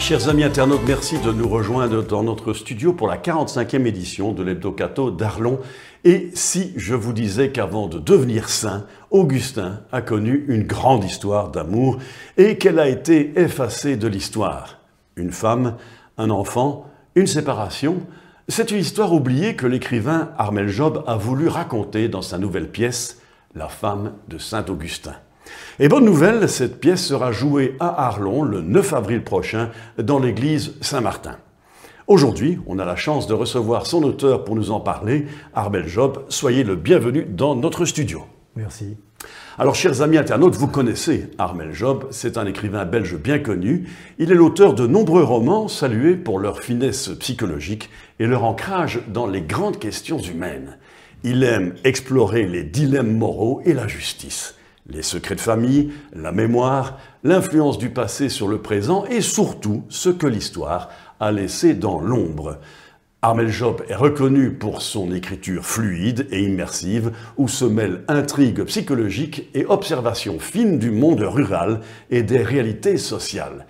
Chers amis internautes, merci de nous rejoindre dans notre studio pour la 45e édition de l'Hebdo-Catho d'Arlon. Et si je vous disais qu'avant de devenir saint, Augustin a connu une grande histoire d'amour et qu'elle a été effacée de l'histoire. Une femme, un enfant, une séparation, c'est une histoire oubliée que l'écrivain Armel Job a voulu raconter dans sa nouvelle pièce « La femme de saint Augustin ». Et bonne nouvelle, cette pièce sera jouée à Arlon le 9 avril prochain dans l'église Saint-Martin. Aujourd'hui, on a la chance de recevoir son auteur pour nous en parler, Armel Job. Soyez le bienvenu dans notre studio. Merci. Alors, chers amis internautes, vous connaissez Armel Job, c'est un écrivain belge bien connu. Il est l'auteur de nombreux romans salués pour leur finesse psychologique et leur ancrage dans les grandes questions humaines. Il aime explorer les dilemmes moraux et la justice. Les secrets de famille, la mémoire, l'influence du passé sur le présent et surtout ce que l'histoire a laissé dans l'ombre. Armel Job est reconnu pour son écriture fluide et immersive où se mêlent intrigues psychologiques et observations fines du monde rural et des réalités sociales.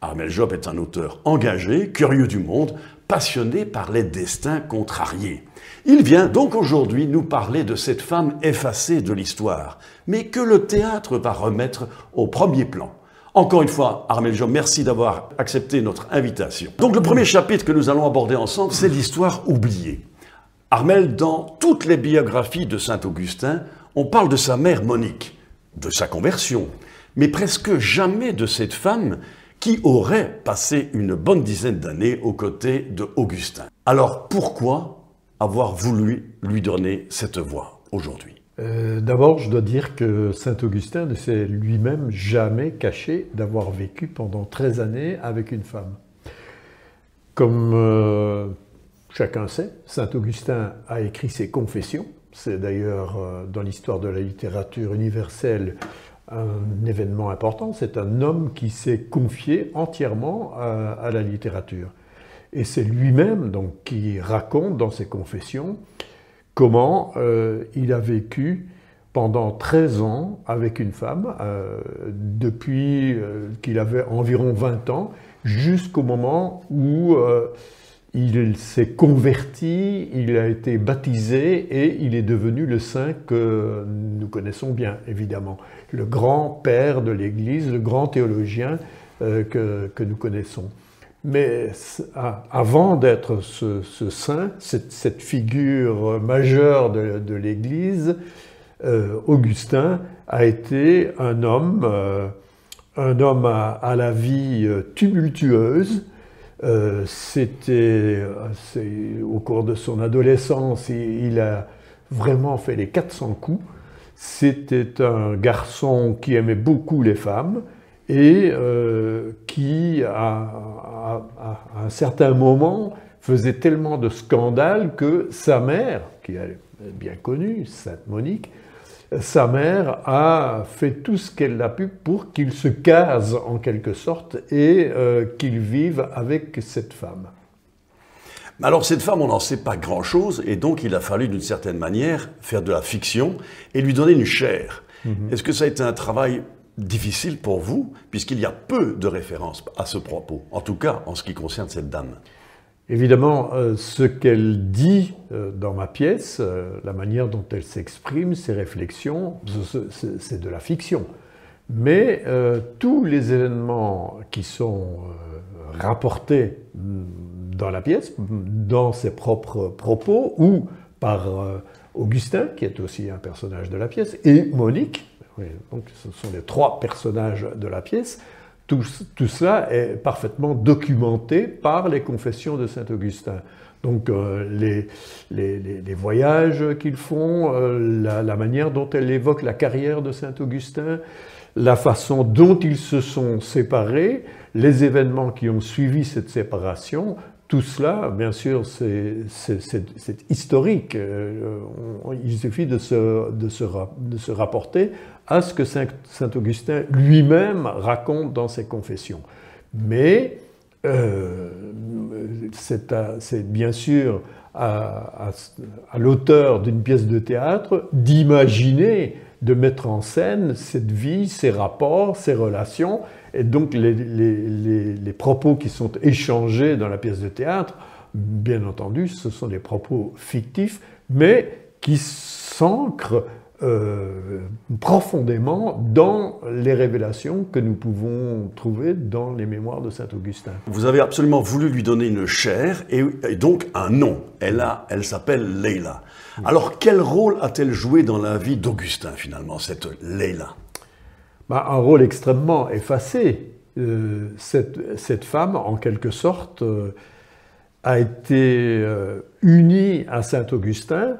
Armel Job est un auteur engagé, curieux du monde, passionné par les destins contrariés. Il vient donc aujourd'hui nous parler de cette femme effacée de l'histoire, mais que le théâtre va remettre au premier plan. Encore une fois, Armel Job, merci d'avoir accepté notre invitation. Donc le premier chapitre que nous allons aborder ensemble, c'est l'histoire oubliée. Armel, dans toutes les biographies de saint Augustin, on parle de sa mère Monique, de sa conversion, mais presque jamais de cette femme qui aurait passé une bonne dizaine d'années aux côtés de Augustin. Alors pourquoi avoir voulu lui donner cette voix aujourd'hui? D'abord, je dois dire que saint Augustin ne s'est lui-même jamais caché d'avoir vécu pendant 13 années avec une femme. Comme chacun sait, saint Augustin a écrit ses Confessions. C'est d'ailleurs dans l'histoire de la littérature universelle un événement important. C'est un homme qui s'est confié entièrement à la littérature. Et c'est lui-même donc qui raconte dans ses Confessions comment il a vécu pendant 13 ans avec une femme, depuis qu'il avait environ 20 ans, jusqu'au moment où il s'est converti, il a été baptisé et il est devenu le saint que nous connaissons bien, évidemment. Le grand père de l'Église, le grand théologien que nous connaissons. Mais avant d'être ce saint, cette figure majeure de l'Église, Augustin a été un homme à la vie tumultueuse. Au cours de son adolescence, il a vraiment fait les 400 coups. C'était un garçon qui aimait beaucoup les femmes et qui, à un certain moment, faisait tellement de scandales que sa mère, qui est bien connue, Sainte Monique, sa mère a fait tout ce qu'elle a pu pour qu'il se case en quelque sorte et qu'il vive avec cette femme. Alors cette femme, on n'en sait pas grand-chose et donc il a fallu d'une certaine manière faire de la fiction et lui donner une chair. Est-ce que ça a été un travail difficile pour vous, puisqu'il y a peu de références à ce propos, en tout cas en ce qui concerne cette dame? Évidemment, ce qu'elle dit dans ma pièce, la manière dont elle s'exprime, ses réflexions, c'est de la fiction. Mais tous les événements qui sont rapportés dans la pièce, dans ses propres propos, ou par Augustin, qui est aussi un personnage de la pièce, et Monique, donc ce sont les trois personnages de la pièce. Tout cela est parfaitement documenté par les Confessions de saint Augustin. Donc les voyages qu'ils font, la manière dont elle évoque la carrière de saint Augustin, la façon dont ils se sont séparés, les événements qui ont suivi cette séparation, tout cela, bien sûr, c'est historique. Il suffit de se rapporter à ce que saint Augustin lui-même raconte dans ses Confessions. Mais c'est bien sûr à l'auteur d'une pièce de théâtre d'imaginer, de mettre en scène cette vie, ses rapports, ses relations, Et donc les propos qui sont échangés dans la pièce de théâtre, bien entendu, ce sont des propos fictifs, mais qui s'ancrent profondément dans les révélations que nous pouvons trouver dans les mémoires de saint Augustin. Vous avez absolument voulu lui donner une chair et donc un nom. Elle s'appelle Leila. Alors quel rôle a-t-elle joué dans la vie d'Augustin finalement, cette Leila? Un rôle extrêmement effacé. Cette femme, en quelque sorte, a été unie à saint Augustin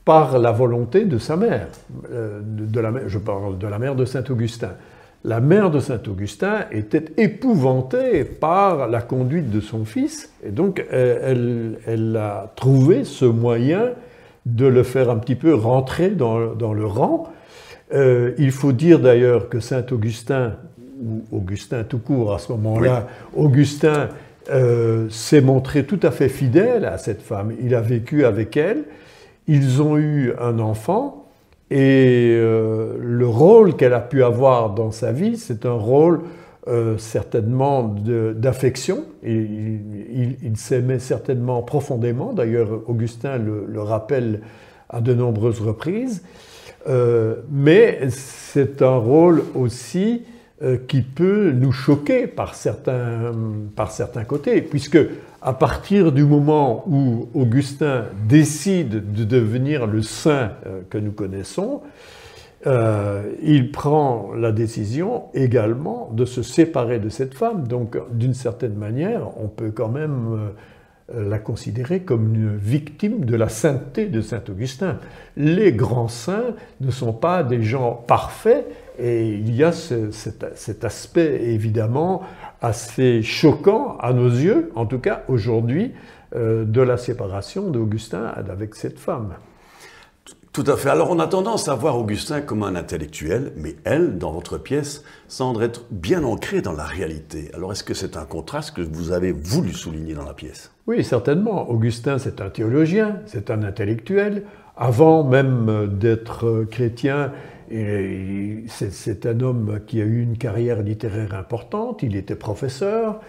par la volonté de sa mère. Je parle de la mère de saint Augustin. La mère de saint Augustin était épouvantée par la conduite de son fils, et donc elle a trouvé ce moyen de le faire un petit peu rentrer dans le rang. Il faut dire d'ailleurs que saint Augustin, ou Augustin tout court à ce moment-là, oui. Augustin s'est montré tout à fait fidèle à cette femme. Il a vécu avec elle. Ils ont eu un enfant et le rôle qu'elle a pu avoir dans sa vie, c'est un rôle certainement d'affection. Il s'aimait certainement profondément. D'ailleurs, Augustin le rappelle à de nombreuses reprises. Mais c'est un rôle aussi qui peut nous choquer par certains côtés, puisque à partir du moment où Augustin décide de devenir le saint que nous connaissons, il prend la décision également de se séparer de cette femme. Donc, d'une certaine manière, on peut quand même la considérer comme une victime de la sainteté de saint Augustin. Les grands saints ne sont pas des gens parfaits, et il y a cet aspect évidemment assez choquant à nos yeux, en tout cas aujourd'hui, de la séparation d'Augustin avec cette femme. Tout à fait. Alors on a tendance à voir Augustin comme un intellectuel, mais elle, dans votre pièce, semble être bien ancrée dans la réalité. Alors est-ce que c'est un contraste que vous avez voulu souligner dans la pièce? Oui, certainement. Augustin, c'est un théologien, c'est un intellectuel. Avant même d'être chrétien, c'est un homme qui a eu une carrière littéraire importante, il était professeur,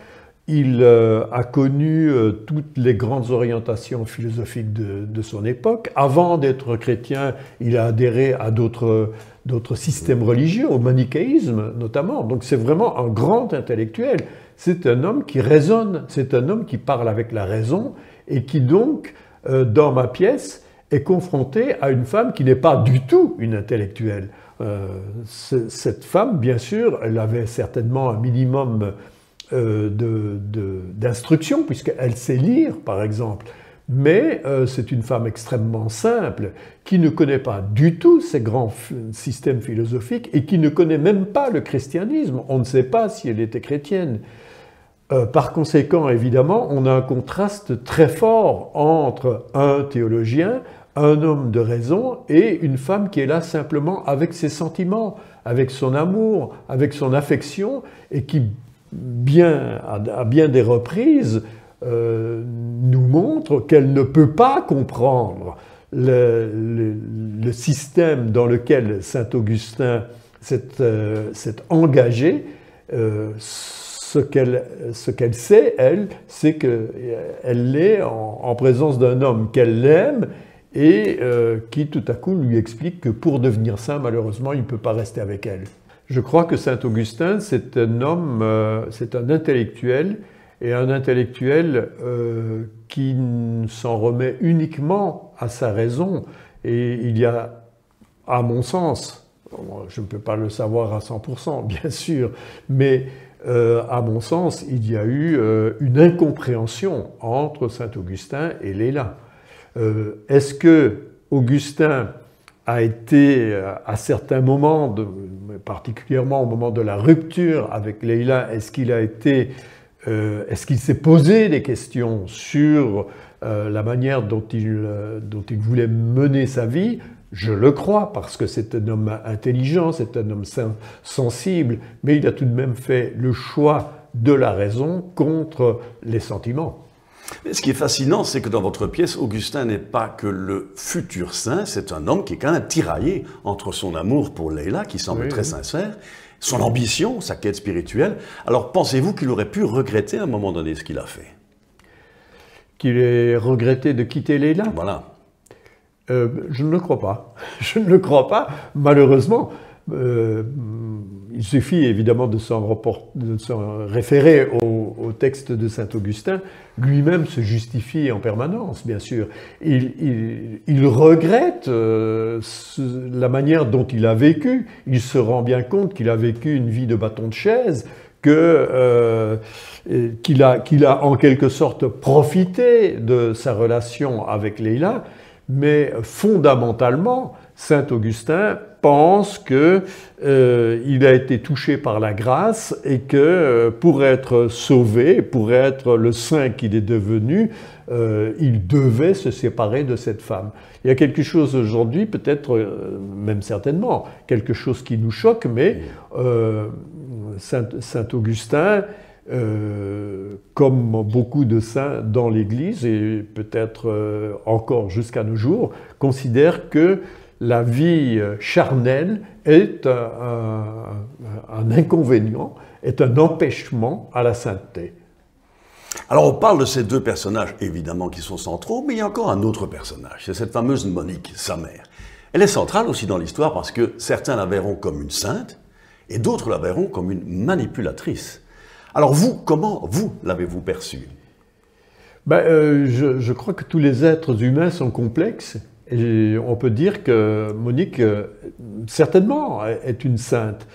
il a connu toutes les grandes orientations philosophiques de son époque. Avant d'être chrétien, il a adhéré à d'autres systèmes religieux, au manichéisme notamment. Donc c'est vraiment un grand intellectuel. C'est un homme qui raisonne, c'est un homme qui parle avec la raison et qui donc, dans ma pièce, est confronté à une femme qui n'est pas du tout une intellectuelle. Cette femme, bien sûr, elle avait certainement un minimum d'instruction, puisqu'elle sait lire, par exemple. Mais c'est une femme extrêmement simple, qui ne connaît pas du tout ces grands systèmes philosophiques et qui ne connaît même pas le christianisme. On ne sait pas si elle était chrétienne. Par conséquent, évidemment, on a un contraste très fort entre un théologien, un homme de raison et une femme qui est là simplement avec ses sentiments, avec son amour, avec son affection et qui, à bien des reprises, nous montre qu'elle ne peut pas comprendre le système dans lequel saint Augustin s'est engagé. Ce qu'elle sait, elle, c'est qu'elle est en présence d'un homme qu'elle aime et qui tout à coup lui explique que pour devenir saint, malheureusement, il ne peut pas rester avec elle. Je crois que saint Augustin, c'est un homme, c'est un intellectuel, et un intellectuel qui s'en remet uniquement à sa raison. Et il y a, à mon sens, je ne peux pas le savoir à 100%, bien sûr, mais à mon sens, il y a eu une incompréhension entre saint Augustin et Leila. Est-ce que Augustin a été, à certains moments, particulièrement au moment de la rupture avec Leila, est-ce qu'il s'est posé des questions sur la manière dont il voulait mener sa vie? Je le crois, parce que c'est un homme intelligent, c'est un homme sensible, mais il a tout de même fait le choix de la raison contre les sentiments. Mais ce qui est fascinant, c'est que dans votre pièce, Augustin n'est pas que le futur saint, c'est un homme qui est quand même tiraillé entre son amour pour Leila, qui semble très sincère, son ambition, sa quête spirituelle. Alors pensez-vous qu'il aurait pu regretter à un moment donné ce qu'il a fait? Qu'il ait regretté de quitter Leïla? Voilà. Je ne le crois pas. Je ne le crois pas, malheureusement. Il suffit évidemment de s'en référer au texte de saint Augustin. Lui-même se justifie en permanence, bien sûr. Il regrette la manière dont il a vécu. Il se rend bien compte qu'il a vécu une vie de bâton de chaise, qu'il a en quelque sorte profité de sa relation avec Leïla, mais fondamentalement, saint Augustin pense qu'il a été touché par la grâce et que pour être sauvé, pour être le saint qu'il est devenu, il devait se séparer de cette femme. Il y a quelque chose aujourd'hui, peut-être, même certainement, quelque chose qui nous choque, mais saint Augustin, comme beaucoup de saints dans l'Église, et peut-être encore jusqu'à nos jours, considère que la vie charnelle est un inconvénient, est un empêchement à la sainteté. Alors on parle de ces deux personnages, évidemment, qui sont centraux, mais il y a encore un autre personnage, c'est cette fameuse Monique, sa mère. Elle est centrale aussi dans l'histoire parce que certains la verront comme une sainte et d'autres la verront comme une manipulatrice. Alors vous, comment vous l'avez-vous perçue? Je crois que tous les êtres humains sont complexes. Et on peut dire que Monique, certainement, est une sainte.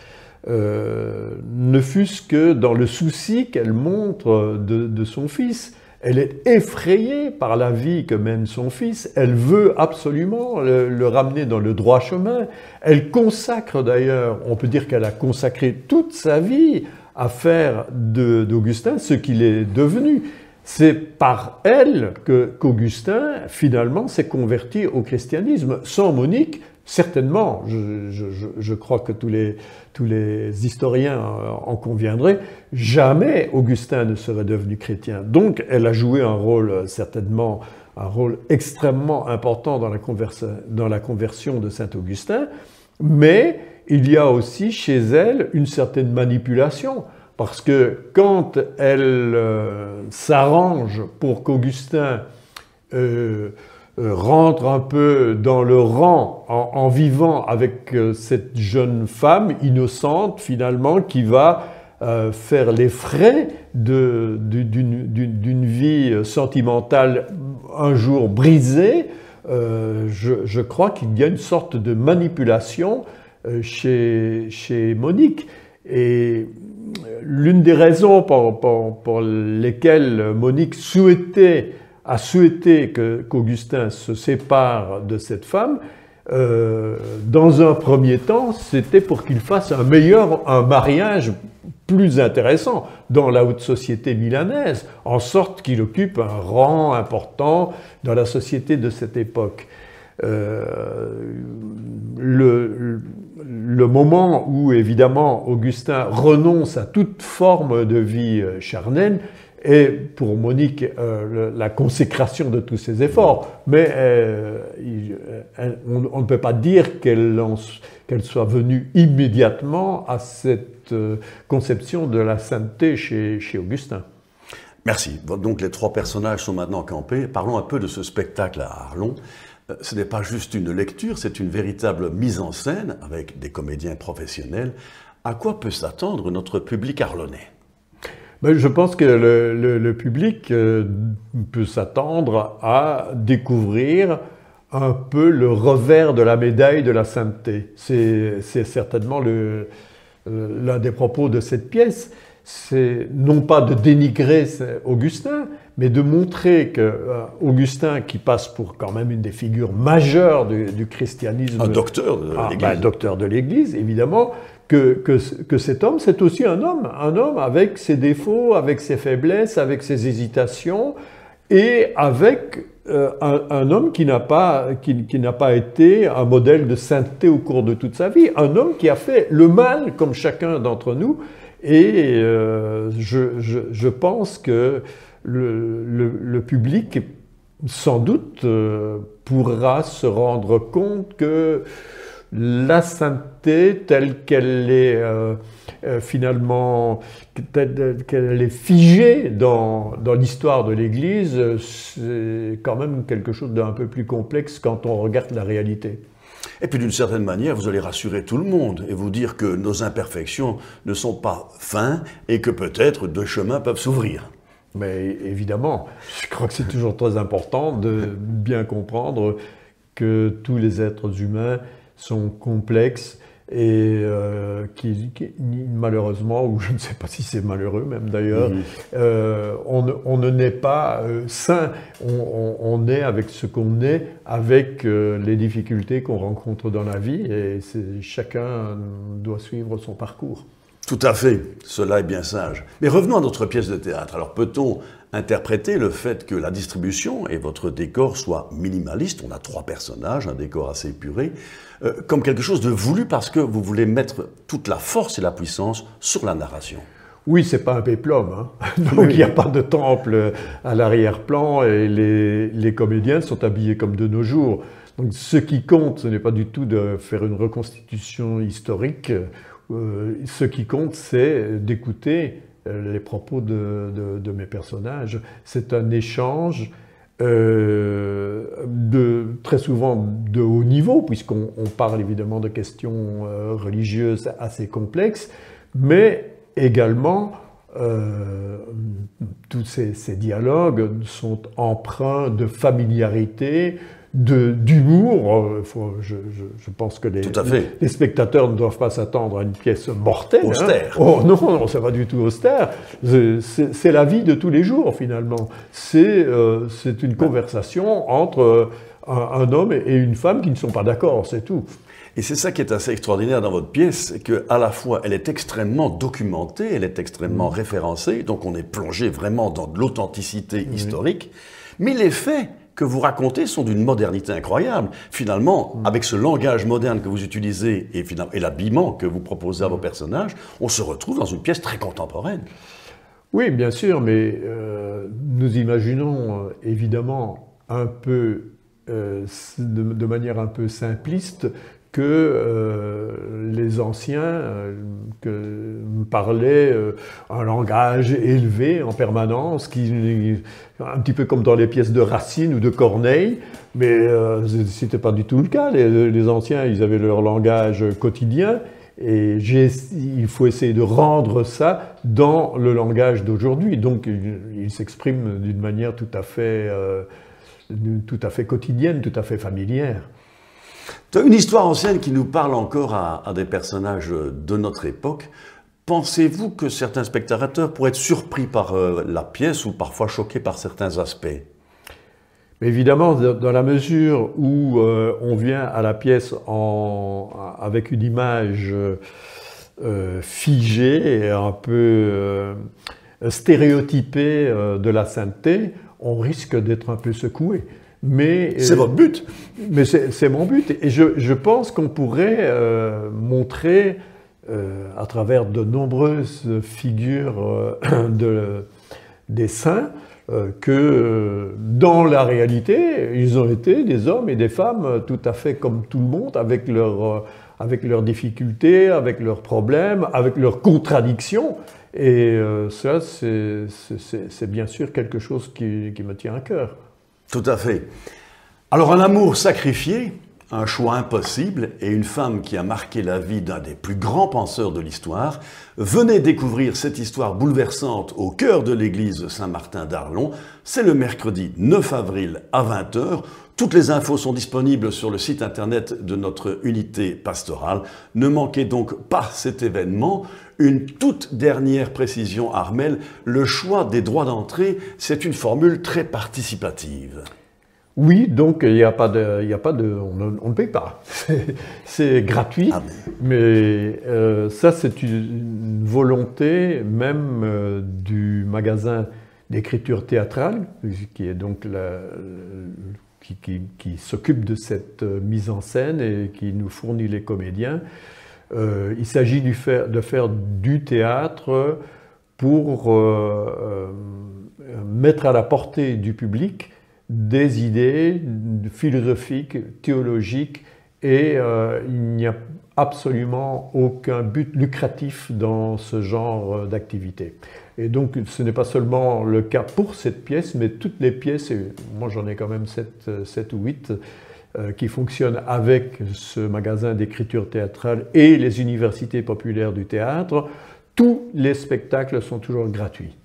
Ne fût-ce que dans le souci qu'elle montre de son fils. Elle est effrayée par la vie que mène son fils. Elle veut absolument le ramener dans le droit chemin. Elle consacre d'ailleurs, on peut dire qu'elle a consacré toute sa vie à faire d'Augustin ce qu'il est devenu. C'est par elle qu'Augustin, finalement, s'est converti au christianisme. Sans Monique, certainement, je crois que tous les historiens en conviendraient, jamais Augustin ne serait devenu chrétien. Donc, elle a joué un rôle, certainement, un rôle extrêmement important dans la conversion de saint Augustin, mais il y a aussi chez elle une certaine manipulation. Parce que quand elle s'arrange pour qu'Augustin rentre un peu dans le rang en vivant avec cette jeune femme innocente, finalement, qui va faire les frais d'une vie sentimentale un jour brisée, je crois qu'il y a une sorte de manipulation chez Monique. Et l'une des raisons pour lesquelles Monique a souhaité qu'Augustin se sépare de cette femme, dans un premier temps, c'était pour qu'il fasse un mariage plus intéressant dans la haute société milanaise, en sorte qu'il occupe un rang important dans la société de cette époque. Le moment où, évidemment, Augustin renonce à toute forme de vie charnelle est, pour Monique, la consécration de tous ses efforts. Mais on ne peut pas dire qu'elle soit venue immédiatement à cette conception de la sainteté chez Augustin. Merci. Donc les trois personnages sont maintenant campés. Parlons un peu de ce spectacle à Arlon. Ce n'est pas juste une lecture, c'est une véritable mise en scène avec des comédiens professionnels. À quoi peut s'attendre notre public arlonnais? Je pense que le public peut s'attendre à découvrir un peu le revers de la médaille de la sainteté. C'est certainement l'un des propos de cette pièce. C'est non pas de dénigrer Augustin, mais de montrer qu'Augustin, qui passe pour quand même une des figures majeures du christianisme... Un docteur de l'Église. Un docteur de l'Église, évidemment, que cet homme, c'est aussi un homme avec ses défauts, avec ses faiblesses, avec ses hésitations, et avec un homme qui n'a pas été un modèle de sainteté au cours de toute sa vie, un homme qui a fait le mal, comme chacun d'entre nous, et je pense que le public, sans doute, pourra se rendre compte que la sainteté telle qu'elle est finalement, qu'elle est figée dans l'histoire de l'Église, c'est quand même quelque chose d'un peu plus complexe quand on regarde la réalité. Et puis d'une certaine manière, vous allez rassurer tout le monde et vous dire que nos imperfections ne sont pas fins et que peut-être deux chemins peuvent s'ouvrir. Mais évidemment, je crois que c'est toujours très important de bien comprendre que tous les êtres humains sont complexes et malheureusement, ou je ne sais pas si c'est malheureux même d'ailleurs, on ne naît pas sain, on est avec ce qu'on est, avec les difficultés qu'on rencontre dans la vie, et chacun doit suivre son parcours. Tout à fait, cela est bien sage. Mais revenons à notre pièce de théâtre. Alors peut-on interpréter le fait que la distribution et votre décor soient minimalistes, on a 3 personnages, un décor assez épuré, comme quelque chose de voulu parce que vous voulez mettre toute la force et la puissance sur la narration? Oui, c'est pas un péplum, hein. Donc il n'y a pas de temple à l'arrière-plan et les comédiens sont habillés comme de nos jours. Donc ce qui compte, ce n'est pas du tout de faire une reconstitution historique. Ce qui compte, c'est d'écouter les propos de mes personnages. C'est un échange très souvent de haut niveau, puisqu'on parle évidemment de questions religieuses assez complexes, mais également tous ces dialogues sont empreints de familiarité, d'humour. Je pense que les spectateurs ne doivent pas s'attendre à une pièce mortelle. Austère. Hein. Oh non, ça va du tout austère. C'est la vie de tous les jours, finalement. C'est une conversation entre un homme et une femme qui ne sont pas d'accord, c'est tout. Et c'est ça qui est assez extraordinaire dans votre pièce, c'est qu'à la fois, elle est extrêmement documentée, elle est extrêmement référencée, donc on est plongé vraiment dans de l'authenticité historique, mais les faits que vous racontez sont d'une modernité incroyable. Finalement, avec ce langage moderne que vous utilisez et l'habillement que vous proposez à vos personnages, on se retrouve dans une pièce très contemporaine. Oui, bien sûr, mais nous imaginons évidemment un peu, de manière un peu simpliste, que les anciens parlaient un langage élevé en permanence, un petit peu comme dans les pièces de Racine ou de Corneille, mais ce n'était pas du tout le cas. Les anciens, ils avaient leur langage quotidien, et il faut essayer de rendre ça dans le langage d'aujourd'hui. Donc ils s'expriment d'une manière tout à fait quotidienne, tout à fait familière. Une histoire ancienne qui nous parle encore à des personnages de notre époque. Pensez-vous que certains spectateurs pourraient être surpris par la pièce ou parfois choqués par certains aspects? Mais évidemment, dans la mesure où on vient à la pièce avec une image figée et un peu stéréotypée de la sainteté, on risque d'être un peu secoué. C'est votre but. Mais c'est mon but. Et je pense qu'on pourrait montrer, à travers de nombreuses figures des saints, que dans la réalité, ils ont été des hommes et des femmes tout à fait comme tout le monde, avec leurs difficultés, avec leurs problèmes, avec leurs contradictions. Et ça, c'est bien sûr quelque chose qui me tient à cœur. Tout à fait. Alors un amour sacrifié, un choix impossible et une femme qui a marqué la vie d'un des plus grands penseurs de l'histoire. Venez découvrir cette histoire bouleversante au cœur de l'église Saint-Martin d'Arlon. C'est le mercredi 9 avril à 20 h. Toutes les infos sont disponibles sur le site internet de notre unité pastorale. Ne manquez donc pas cet événement. Une toute dernière précision, Armel, le choix des droits d'entrée, c'est une formule très participative. Oui, donc il n'y a pas de, on ne paye pas, c'est gratuit, mais ça c'est une volonté même du magasin d'écriture théâtrale, qui est donc qui s'occupe de cette mise en scène et qui nous fournit les comédiens. Il s'agit de faire du théâtre pour mettre à la portée du public des idées philosophiques, théologiques et il n'y a absolument aucun but lucratif dans ce genre d'activité. Et donc ce n'est pas seulement le cas pour cette pièce, mais toutes les pièces, et moi j'en ai quand même 7 ou 8, qui fonctionnent avec ce magasin d'écriture théâtrale et les universités populaires du théâtre, tous les spectacles sont toujours gratuits.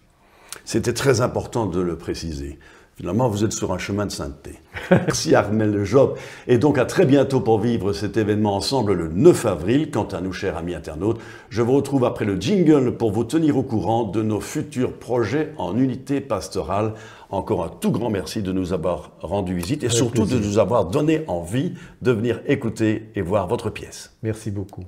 C'était très important de le préciser. Finalement, vous êtes sur un chemin de sainteté. Merci Armel Job. Et donc à très bientôt pour vivre cet événement ensemble le 9 avril. Quant à nous, chers amis internautes, je vous retrouve après le jingle pour vous tenir au courant de nos futurs projets en unité pastorale. Encore un tout grand merci de nous avoir rendu visite et surtout de nous avoir donné envie de venir écouter et voir votre pièce. Merci beaucoup.